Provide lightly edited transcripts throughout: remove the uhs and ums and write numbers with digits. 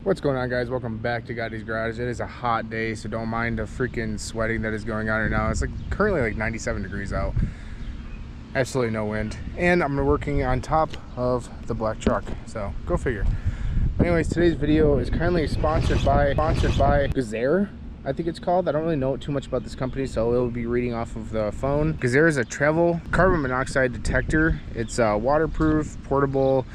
What's going on, guys? Welcome back to Gotti's Garage. It is a hot day, so don't mind the freaking sweating that is going on right now. It's like currently like 97 degrees out. Absolutely no wind. And I'm working on top of the black truck, so go figure. Anyways, today's video is currently sponsored by GZAIR, I think it's called. I don't really know too much about this company, so it'll be reading off of the phone. GZAIR is a travel carbon monoxide detector. It's waterproof, portable,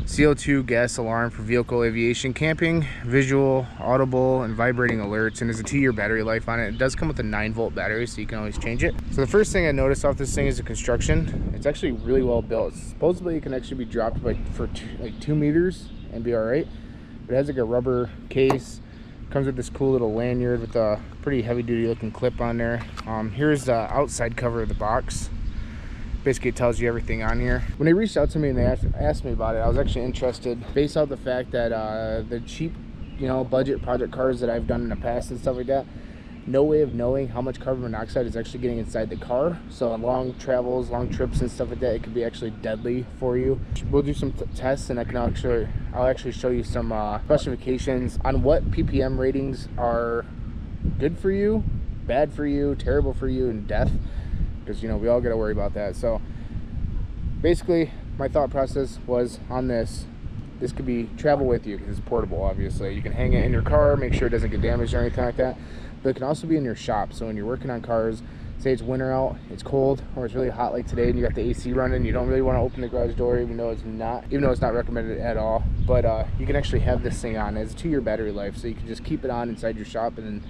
CO2 gas alarm for vehicle, aviation, camping, visual, audible, and vibrating alerts, and there's a 2-year battery life on it. It does come with a 9-volt battery, so you can always change it. So the first thing I noticed off this thing is the construction. It's actually really well built. Supposedly it can actually be dropped for like 2 meters and be all right. But it has like a rubber case. Comes with this cool little lanyard with a pretty heavy duty looking clip on there. Here's the outside cover of the box. Basically it tells you everything on here. When they reached out to me and they asked me about it, I was actually interested based off the fact that the cheap, budget project cars that I've done in the past and stuff like that, no way of knowing how much carbon monoxide is actually getting inside the car. So on long travels, long trips and stuff like that, it could be actually deadly for you. We'll do some tests, and I'll actually show you some specifications on what ppm ratings are good for you, bad for you, terrible for you, and death. Because we all got to worry about that. So basically my thought process was on this could be travel with you because it's portable. Obviously you can hang it in your car, make sure it doesn't get damaged or anything like that, but it can also be in your shop. So when you're working on cars, say it's winter out, it's cold, or it's really hot like today and you got the AC running, you don't really want to open the garage door, even though it's not recommended at all. But you can actually have this thing on. It's a 2-year battery life, so you can just keep it on inside your shop, and then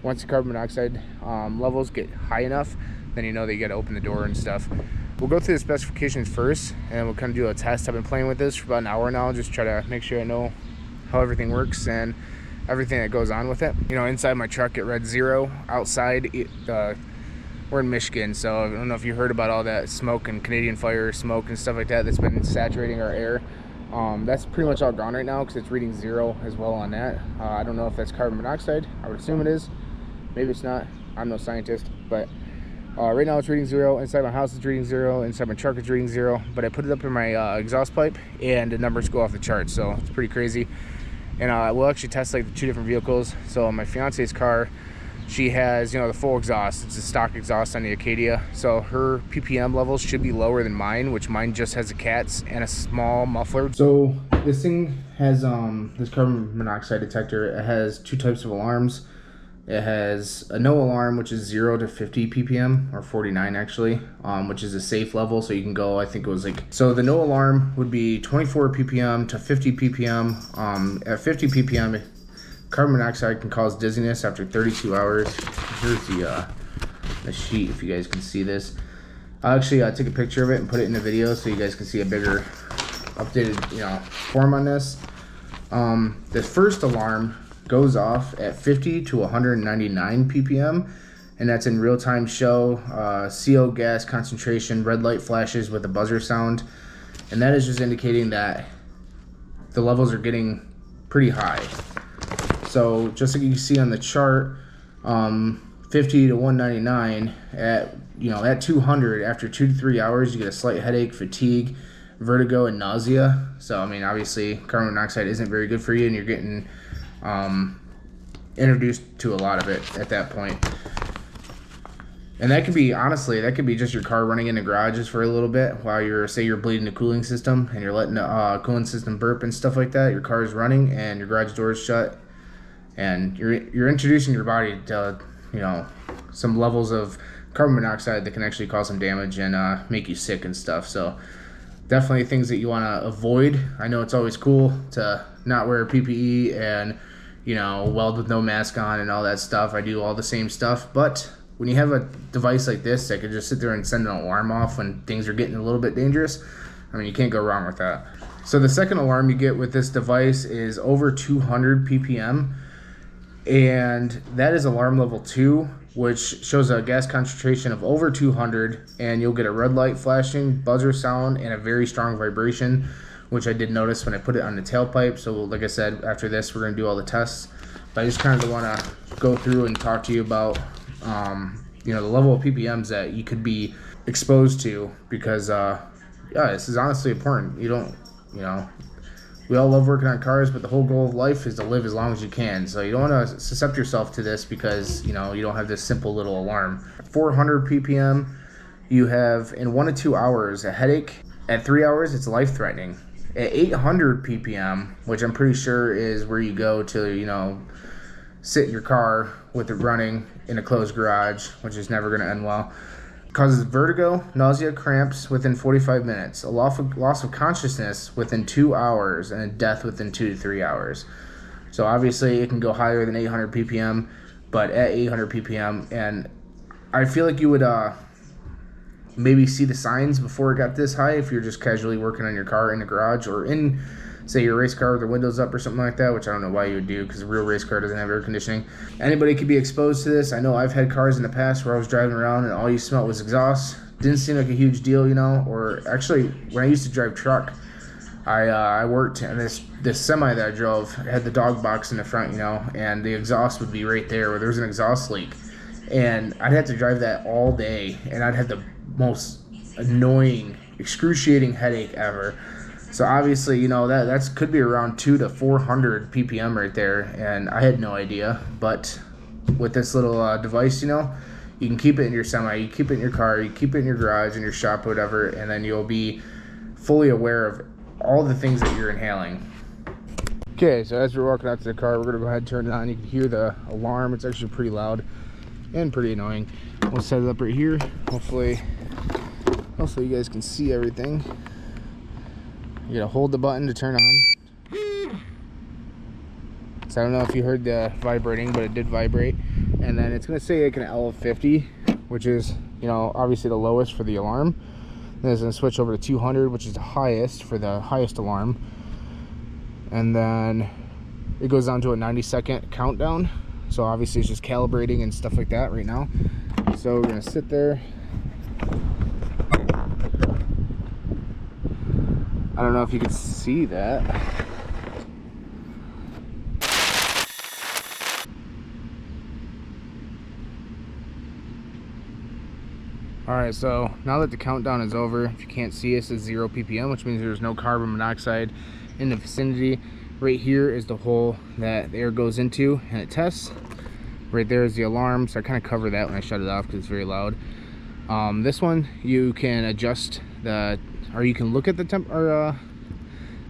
once the carbon monoxide levels get high enough, then you know that you got to open the door and stuff. We'll go through the specifications first, and we'll kind of do a test. I've been playing with this for about an hour now, just try to make sure I know how everything works and everything that goes on with it. Inside my truck it read 0. Outside, we're in Michigan, so I don't know if you heard about all that smoke and Canadian fire smoke and stuff like that that's been saturating our air. That's pretty much all gone right now because it's reading 0 as well on that. I don't know if that's carbon monoxide. I would assume it is. Maybe it's not. I'm no scientist, but right now it's reading 0. Inside my house it's reading 0. Inside my truck it's reading 0. But I put it up in my exhaust pipe, and the numbers go off the charts, so it's pretty crazy. And we'll actually test like the 2 different vehicles. So my fiance's car, she has the full exhaust. It's a stock exhaust on the Acadia, so her ppm levels should be lower than mine, which mine just has a CATS and a small muffler. So this thing has this carbon monoxide detector. It has 2 types of alarms. It has a no alarm, which is 0 to 50 ppm, or 49 actually, which is a safe level. So you can go, I think it was so the no alarm would be 24 ppm to 50 ppm. At 50 ppm, carbon monoxide can cause dizziness after 32 hours. Here's the sheet, if you guys can see this. I'll actually take a picture of it and put it in the video so you guys can see a bigger updated form on this. The first alarm goes off at 50 to 199 ppm, and that's in real-time show, CO gas concentration, red light flashes with a buzzer sound, and that is just indicating that the levels are getting pretty high. So just like you can see on the chart, 50 to 199 at 200, after 2 to 3 hours you get a slight headache, fatigue, vertigo, and nausea. So I mean, obviously carbon monoxide isn't very good for you, and you're getting introduced to a lot of it at that point. And that could be, honestly, just your car running in the garages for a little bit while you're bleeding the cooling system and you're letting the cooling system burp and stuff like that. Your car is running and your garage door is shut, and you're introducing your body to some levels of carbon monoxide that can actually cause some damage and make you sick and stuff. So definitely things that you want to avoid. I know it's always cool to not wear PPE and weld with no mask on and all that stuff. I do all the same stuff, but when you have a device like this that can just sit there and send an alarm off when things are getting a little bit dangerous, I mean, you can't go wrong with that. So the second alarm you get with this device is over 200 ppm, and that is alarm level 2, which shows a gas concentration of over 200, and you'll get a red light flashing, buzzer sound, and a very strong vibration, which I did notice when I put it on the tailpipe. So like I said, after this we're going to do all the tests, but I just kind of want to go through and talk to you about the level of ppms that you could be exposed to, because this is honestly important. You don't We all love working on cars, but the whole goal of life is to live as long as you can. So you don't want to suscept yourself to this because, you know, you don't have this simple little alarm. 400 ppm, you have in 1 to 2 hours a headache. At 3 hours, it's life-threatening. At 800 ppm, which I'm pretty sure is where you go to, you know, sit in your car with it running in a closed garage, which is never going to end well. Causes vertigo, nausea, cramps within 45 minutes, a loss of consciousness within 2 hours, and a death within 2 to 3 hours. So obviously it can go higher than 800 ppm, but at 800 ppm, and I feel like you would maybe see the signs before it got this high if you're just casually working on your car in the garage or in, say, your race car with the windows up or something like that, which I don't know why you would do because a real race car doesn't have air conditioning. Anybody could be exposed to this. I know I've had cars in the past where I was driving around and all you smelled was exhaust. Didn't seem like a huge deal, you know, or actually when I used to drive truck, I worked in this semi that I drove had the dog box in the front, you know, and the exhaust would be right there where there was an exhaust leak. And I'd have to drive that all day and I'd have the most annoying, excruciating headache ever. So obviously, you know, that could be around 2 to 400 ppm right there, and I had no idea. But with this little device, you know, you can keep it in your semi, you keep it in your car, you keep it in your garage, in your shop, whatever, and then you'll be fully aware of all the things that you're inhaling. Okay, so as we're walking out to the car, we're gonna go ahead and turn it on. You can hear the alarm. It's actually pretty loud and pretty annoying. We'll set it up right here. Hopefully you guys can see everything. You gotta hold the button to turn on. So I don't know if you heard the vibrating, but it did vibrate. And then it's gonna say like an L of 50, which is, you know, obviously the lowest for the alarm. Then it's gonna switch over to 200, which is the highest for the highest alarm. And then it goes down to a 90-second countdown. So obviously it's just calibrating and stuff like that right now. So we're gonna sit there. I don't know if you can see that. Alright, so now that the countdown is over, if you can't see, it says 0 ppm, which means there's no carbon monoxide in the vicinity. Right here is the hole that the air goes into and it tests. Right there is the alarm, so I kind of cover that when I shut it off because it's very loud. This one you can adjust or you can look at the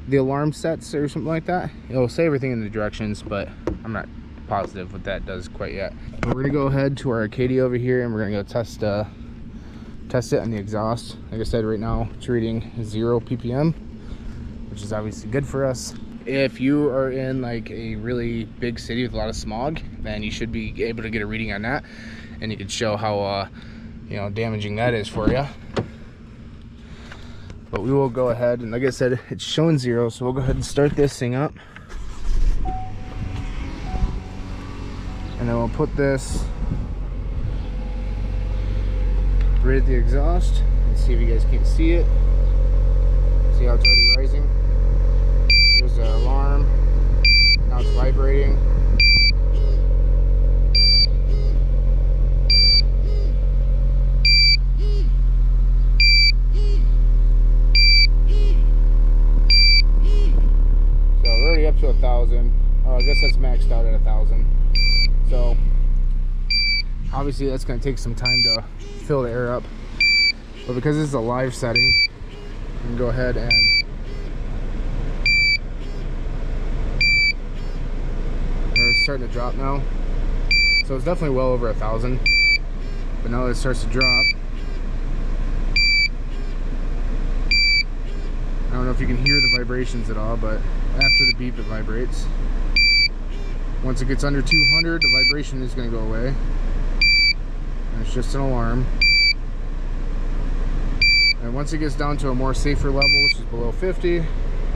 the alarm sets or something like that. It'll say everything in the directions, but I'm not positive what that does quite yet. But we're gonna go ahead to our Arcadia over here and we're gonna go test it on the exhaust. Like I said, right now it's reading 0 ppm, which is obviously good for us. If you are in like a really big city with a lot of smog, then you should be able to get a reading on that, and you can show how you know, damaging that is for you. But we will go ahead, and like I said, it's showing 0, so we'll go ahead and start this thing up. And then we'll put this right at the exhaust. Let's see if you guys can't see it. See how it's already rising? There's the alarm. Now it's vibrating. Up to 1,000. Oh, I guess that's maxed out at 1,000. So obviously that's going to take some time to fill the air up, but because this is a live setting, you can go ahead and it's starting to drop now. So it's definitely well over 1,000, but now that it starts to drop, I don't know if you can hear the vibrations at all, but after the beep it vibrates. Once it gets under 200, the vibration is going to go away, and it's just an alarm. And once it gets down to a more safer level, which is below 50,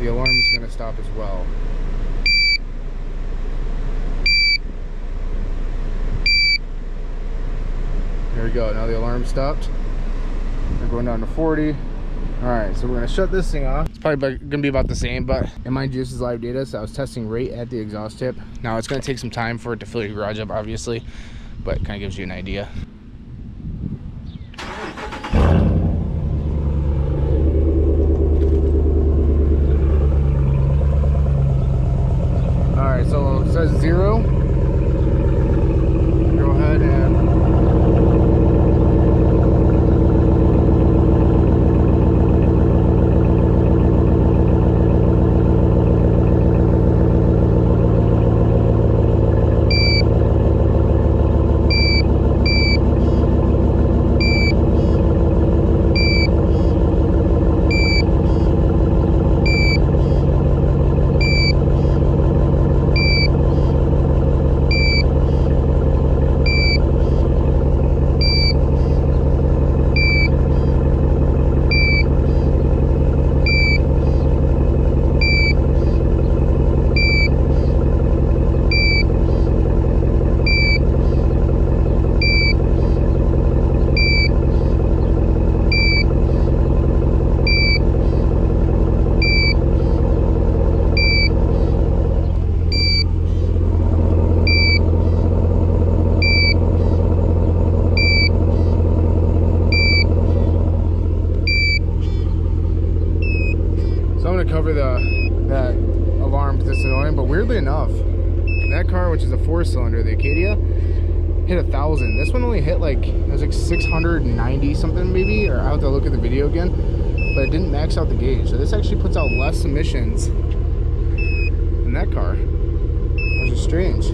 the alarm is going to stop as well. There we go, now the alarm stopped. We're going down to 40. Alright, so we're going to shut this thing off. It's probably going to be about the same, but and mind you, this is live data, so I was testing right at the exhaust tip. Now it's going to take some time for it to fill your garage up, obviously, but it kind of gives you an idea. says 0. Go ahead and cover that alarm because it's annoying. But weirdly enough, that car, which is a 4-cylinder, the Acadia, hit 1,000. This one only hit like, it was like 690 something maybe, or I'll have to look at the video again, but it didn't max out the gauge. So this actually puts out less emissions than that car, which is strange.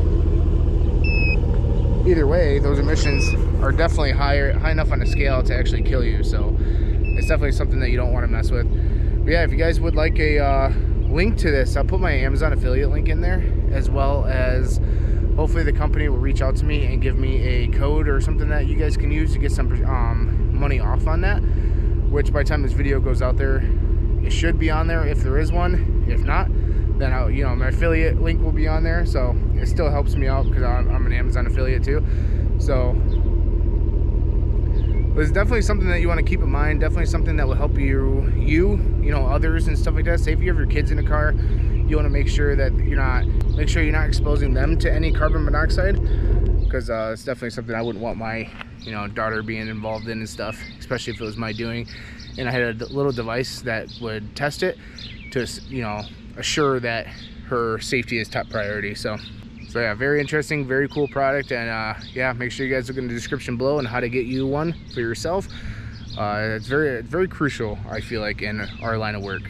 Either way, those emissions are definitely high enough on a scale to actually kill you. So it's definitely something that you don't want to mess with. But yeah, if you guys would like a link to this, I'll put my Amazon affiliate link in there, as well as hopefully the company will reach out to me and give me a code or something that you guys can use to get some money off on that, which by the time this video goes out there, it should be on there if there is one. If not, then I'll, you know, my affiliate link will be on there. So it still helps me out because I'm an Amazon affiliate too. So but it's definitely something that you want to keep in mind. Definitely something that will help you know, others and stuff like that. Say if you have your kids in a car, you want to make sure that you're not exposing them to any carbon monoxide, because it's definitely something I wouldn't want my, you know, daughter being involved in and stuff, especially if it was my doing. And I had a little device that would test it to, you know, assure that her safety is top priority. So yeah, very interesting, very cool product. And yeah, make sure you guys look in the description below on how to get you one for yourself. It's very crucial, I feel like, in our line of work.